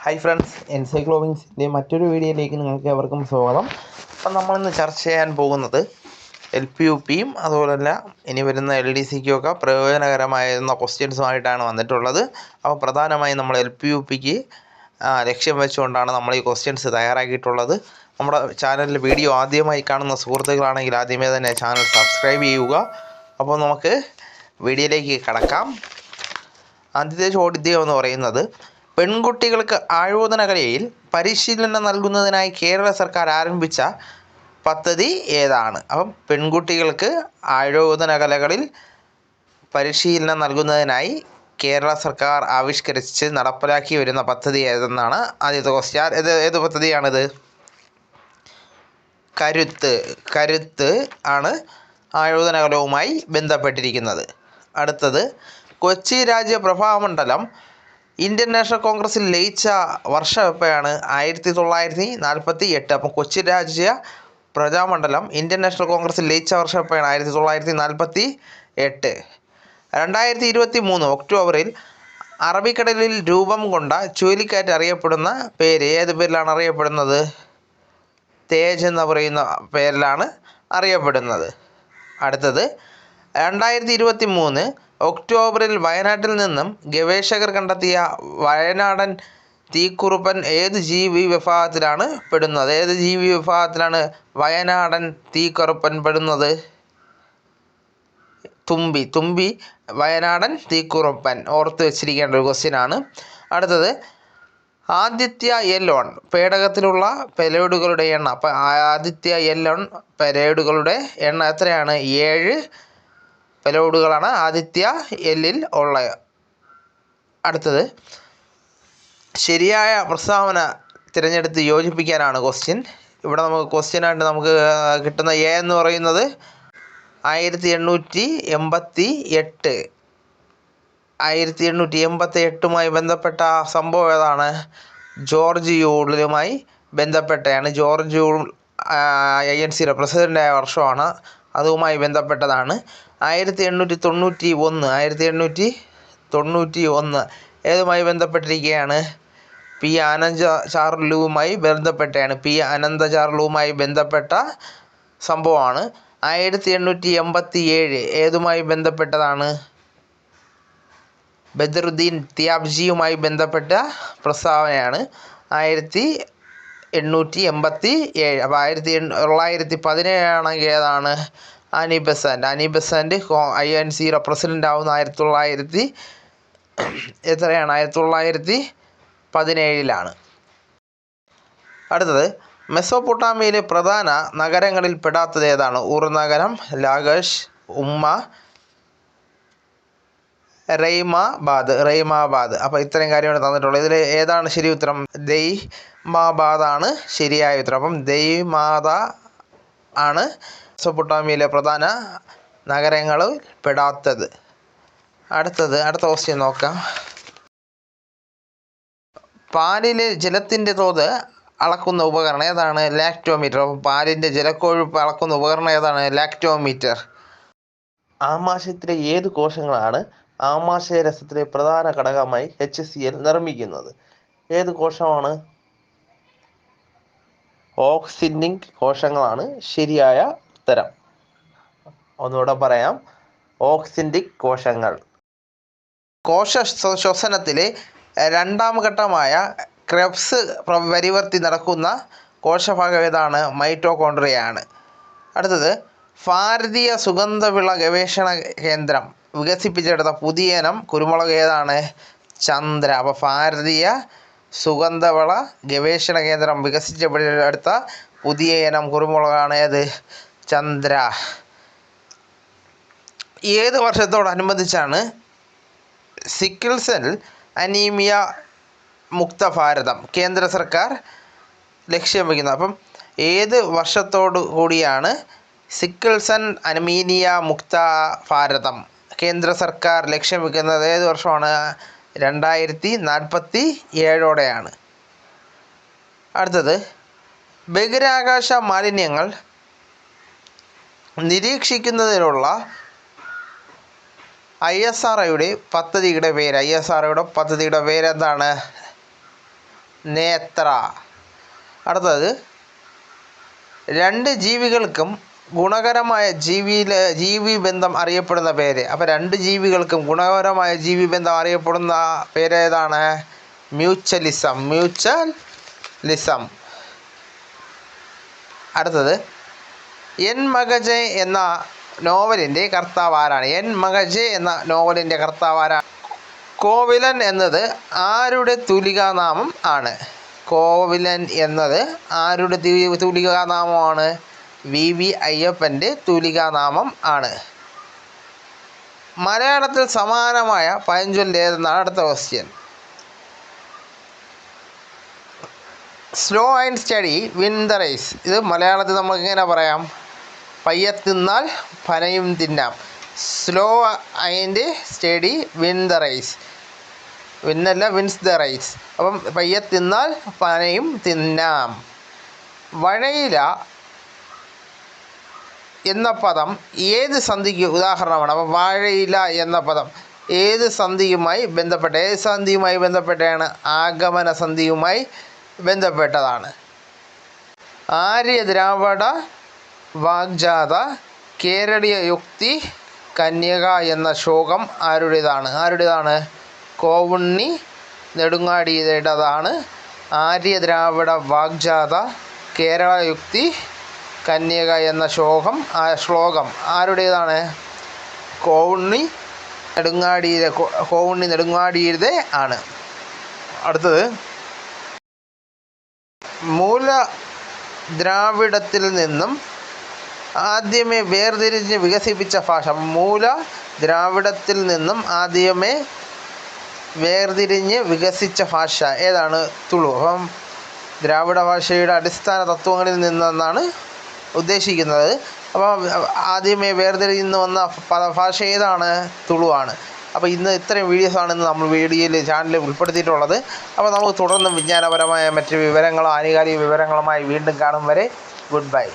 Hi friends, എൻസൈക്ലോവിങ്സിൻ്റെ മറ്റൊരു വീഡിയോയിലേക്ക് നിങ്ങൾക്ക് എവർക്കും സ്വാഗതം. അപ്പം നമ്മളിന്ന് ചർച്ച ചെയ്യാൻ പോകുന്നത് LP-UPയും അതുപോലെ തന്നെ ഇനി വരുന്ന LDCക്കും ഒക്കെ പ്രയോജനകരമായിരുന്ന ക്വസ്റ്റ്യൻസുമായിട്ടാണ് വന്നിട്ടുള്ളത്. അപ്പോൾ പ്രധാനമായും നമ്മൾ LP-UPക്ക് ലക്ഷ്യം വെച്ചുകൊണ്ടാണ് നമ്മൾ ഈ ക്വസ്റ്റ്യൻസ് തയ്യാറാക്കിയിട്ടുള്ളത്. നമ്മുടെ ചാനലിൽ വീഡിയോ ആദ്യമായി കാണുന്ന സുഹൃത്തുക്കളാണെങ്കിൽ ആദ്യമേ തന്നെ ചാനൽ സബ്സ്ക്രൈബ് ചെയ്യുക. അപ്പോൾ നമുക്ക് വീഡിയോയിലേക്ക് കടക്കാം. ആദ്യത്തെ ചോദ്യം എന്ന് പറയുന്നത്, പെൺകുട്ടികൾക്ക് ആയോധന കലയിൽ പരിശീലനം നൽകുന്നതിനായി കേരള സർക്കാർ ആരംഭിച്ച പദ്ധതി ഏതാണ്? അപ്പം പെൺകുട്ടികൾക്ക് ആയോധന കലകളിൽ പരിശീലനം നൽകുന്നതിനായി കേരള സർക്കാർ ആവിഷ്കരിച്ച് നടപ്പിലാക്കി വരുന്ന പദ്ധതി ഏതെന്നാണ് ആദ്യത്തെ ക്വസ്റ്റ്യൻ. ഏത് പദ്ധതിയാണിത്? കരുത്ത് ആണ് ആയോധന കലവുമായി ബന്ധപ്പെട്ടിരിക്കുന്നത്. അടുത്തത്, കൊച്ചി രാജ്യ പ്രഭാമണ്ഡലം ഇന്ത്യൻ നാഷണൽ കോൺഗ്രസിൽ ലയിച്ച വർഷം എപ്പോഴാണ്? 1948. അപ്പം കൊച്ചി രാജ്യ പ്രജാമണ്ഡലം ഇന്ത്യൻ നാഷണൽ കോൺഗ്രസിൽ ലയിച്ച വർഷം എപ്പോഴാണ്? 1948. 2023 ഒക്ടോബറിൽ അറബിക്കടലിൽ രൂപം കൊണ്ട ചുഴലിക്കാറ്റ് അറിയപ്പെടുന്ന പേര് ഏത് പേരിലാണ് അറിയപ്പെടുന്നത്? തേജ് എന്ന് പറയുന്ന പേരിലാണ് അറിയപ്പെടുന്നത്. അടുത്തത്, 2023 ഒക്ടോബറിൽ വയനാട്ടിൽ നിന്നും ഗവേഷകർ കണ്ടെത്തിയ വയനാടൻ തീക്കുറുപ്പൻ ഏത് ജീവി വിഭാഗത്തിലാണ് പെടുന്നത്? ഏത് ജീവി വിഭാഗത്തിലാണ് വയനാടൻ തീക്കുറുപ്പൻ പെടുന്നത്? തുമ്പി വയനാടൻ തീക്കുറുപ്പൻ. ഓർത്ത് വെച്ചിരിക്കേണ്ട ഒരു ക്വസ്റ്റ്യനാണ്. അടുത്തത്, ആദിത്യ L1 പേടകത്തിലുള്ള പെലേഡുകളുടെ എണ്ണം. അപ്പം ആദിത്യ L1 പെലേഡുകളുടെ എണ്ണം എത്രയാണ്? 7 പെലോഡുകളാണ് ആദിത്യ Lൽ ഉള്ളത്. അടുത്തത്, ശരിയായ പ്രസ്താവന തിരഞ്ഞെടുത്ത് യോജിപ്പിക്കാനാണ് ക്വസ്റ്റ്യൻ. ഇവിടെ നമുക്ക് ക്വസ്റ്റ്യനായിട്ട് നമുക്ക് കിട്ടുന്ന എ എന്ന് പറയുന്നത് 1888. 1888മായി ബന്ധപ്പെട്ട സംഭവം ഏതാണ്? ജോർജ് യൂളുമായി ബന്ധപ്പെട്ടതാണ്. ജോർജ് യൂൾ INCയുടെ പ്രസിഡൻ്റായ വർഷമാണ്. അതുമായി ബന്ധപ്പെട്ടതാണ്. 1891 ഏതുമായി ബന്ധപ്പെട്ടിരിക്കുകയാണ്? പി അനന്തചാർലുവുമായി ബന്ധപ്പെട്ട സംഭവമാണ്. 1887 ഏതുമായി ബന്ധപ്പെട്ടതാണ്? ബദറുദ്ദീൻ തിയാബ്ജിയുമായി ബന്ധപ്പെട്ട പ്രസ്താവനയാണ് 1887. അപ്പോൾ 1917 ആണെങ്കിൽ ഏതാണ്? ആനി ബെസന്റ് INCയുടെ പ്രസിഡൻ്റ് ആവുന്ന 1917. അടുത്തത്, മെസോപ്പൊട്ടാമിയയിലെ പ്രധാന നഗരങ്ങളിൽ പെടാത്തത് ഏതാണ്? ഉർ നഗരം, ലാഗഷ്, ഉമ്മ, റെയ്മാബാദ്. അപ്പോൾ ഇത്രയും കാര്യമാണ് തന്നിട്ടുള്ളത്. ഇതിൽ ഏതാണ് ശരി ഉത്തരം? ദൈമാബാദാണ് ശരിയായ ഉത്തരം. അപ്പം ദൈമാബ ആണ് മെസോപ്പൊട്ടാമിയയിലെ പ്രധാന നഗരങ്ങളിൽ പെടാത്തത്. അടുത്ത ക്വസ്റ്റ്യൻ നോക്കാം. പാലിലെ ജലത്തിൻ്റെ തോത് അളക്കുന്ന ഉപകരണം ഏതാണ്? ലാക്ടോമീറ്റർ. അപ്പോൾ പാലിൻ്റെ ജലക്കൊഴുപ്പ് അളക്കുന്ന ഉപകരണം ഏതാണ്? ലാക്ടോമീറ്റർ. ആമാശയത്തിലെ ഏത് കോശങ്ങളാണ് ആമാശയരസത്തിലെ പ്രധാന ഘടകമായി HCl നിർമ്മിക്കുന്നത്? ഏത് കോശമാണ്? ഓക്സിൻറ്റിക് കോശങ്ങളാണ് ശരിയായ ഉത്തരം. ഒന്നുകൂടെ പറയാം, ഓക്സിൻറ്റിക് കോശങ്ങൾ. കോശ ശ്വസനത്തിലെ രണ്ടാം ഘട്ടമായ ക്രെബ്സ് പരിവർത്തി നടക്കുന്ന കോശഭാഗം ഏതാണ്? മൈറ്റോകോൺട്രിയയാണ്. അടുത്തത്, ഭാരതീയ സുഗന്ധവിള ഗവേഷണ കേന്ദ്രം വികസിപ്പിച്ചെടുത്ത പുതിയ ഇനം കുരുമുളക് ഏതാണ്? ചന്ദ്ര. അപ്പോൾ ഭാരതീയ സുഗന്ധവിള ഗവേഷണ കേന്ദ്രം വികസിപ്പിച്ചെടുത്ത പുതിയ ഇനം കുരുമുളകാണ് ഏത്? ചന്ദ്ര. ഏത് വർഷത്തോടനുബന്ധിച്ചാണ് സിക്കിൾ സെൽ അനീമിയ മുക്ത ഭാരതം കേന്ദ്ര സർക്കാർ ലക്ഷ്യം വയ്ക്കുന്നത്? അപ്പം ഏത് വർഷത്തോടു കൂടിയാണ് സിക്കിൾ സെൽ അനീമിയ മുക്ത ഭാരതം കേന്ദ്ര സർക്കാർ ലക്ഷ്യം വയ്ക്കുന്നത്? ഏത് വർഷമാണ്? 2047. അടുത്തത്, ബഹിരാകാശ മാലിന്യങ്ങൾ നിരീക്ഷിക്കുന്നതിനുള്ള ISROയുടെ പദ്ധതിയുടെ പേര് എന്താണ്? നേത്ര. അടുത്തത്, രണ്ട് ജീവികൾക്കും ഗുണകരമായ ജീവിബന്ധം അറിയപ്പെടുന്ന പേര്. അപ്പോൾ രണ്ട് ജീവികൾക്കും ഗുണകരമായ ജീവിബന്ധം അറിയപ്പെടുന്ന പേരേതാണ്? മ്യൂച്വലിസം. അടുത്തത്, എൻ മഗജെ എന്ന നോവലിൻ്റെ കർത്താവ് ആരാണ്? എൻ മഗജെ എന്ന നോവലിൻ്റെ കർത്താവ് ആരാണ്? കോവിലൻ എന്നത് ആരുടെ തൂലികാനാമം ആണ്? കോവിലൻ എന്നത് ആരുടെ തൂലികാനാമമാണ്? വി അയ്യപ്പൻ്റെ തൂലികാനാമം ആണ്. മലയാളത്തിൽ സമാനമായ പഴഞ്ചൊല്ല് ഏതെന്നാണ് അടുത്ത question. Slow and steady win the race. ഇത് മലയാളത്തിൽ നമുക്ക് എങ്ങനെ പറയാം? പയ്യത്തിന്നാൽ പനയും തിന്നാം. Slow and steady win the race. Wins the race. അപ്പം പയ്യത്തിന്നാൽ പനയും തിന്നാം. വഴയില എന്ന പദം ഏത് സന്ധിക്ക് ഉദാഹരണമാണ്? അപ്പം വാഴയില എന്ന പദം ഏത് സന്ധിയുമായി ബന്ധപ്പെട്ടാണ്? ആഗമന സന്ധിയുമായി ബന്ധപ്പെട്ടതാണ്. ആര്യ ദ്രാവിഡ വാഗ്ജാത കേരളീയ യുക്തി കന്യക എന്ന ശ്ലോകം ആരുടേതാണ്? കോവുണ്ണി നെടുങ്ങാടിയുടേതാണ്. ആര്യ ദ്രാവിഡ വാഗ്ജാത കേരള യുക്തി കന്യക എന്ന ശ്ലോകം ആരുടേതാണ്? കോവുണ്ണി നെടുങ്ങാടിയുടെ ആണ്. അടുത്തത്, മൂലദ്രാവിഡത്തിൽ നിന്നും ആദ്യമേ വേർതിരിഞ്ഞ് വികസിപ്പിച്ച ഭാഷ. മൂലദ്രാവിഡത്തിൽ നിന്നും ആദ്യമേ വേർതിരിഞ്ഞ് വികസിച്ച ഭാഷ ഏതാണ്? തുളു. അപ്പം ദ്രാവിഡ ഭാഷയുടെ അടിസ്ഥാന തത്വങ്ങളിൽ നിന്നെന്നാണ് ഉദ്ദേശിക്കുന്നത്. അപ്പം ആദ്യമേ വേർതിരിഞ്ഞ് വന്ന ഭാഷ ഏതാണ്? തുളുവാണ്. അപ്പോൾ ഇന്ന് ഇത്രയും വീഡിയോസാണ് ഇന്ന് നമ്മൾ ചാനലിൽ ഉൾപ്പെടുത്തിയിട്ടുള്ളത്. അപ്പോൾ നമുക്ക് തുടർന്ന് വിജ്ഞാനപരമായ മറ്റ് വിവരങ്ങളോ ആനുകാലിക വിവരങ്ങളുമായി വീണ്ടും കാണും വരെ ഗുഡ് ബൈ.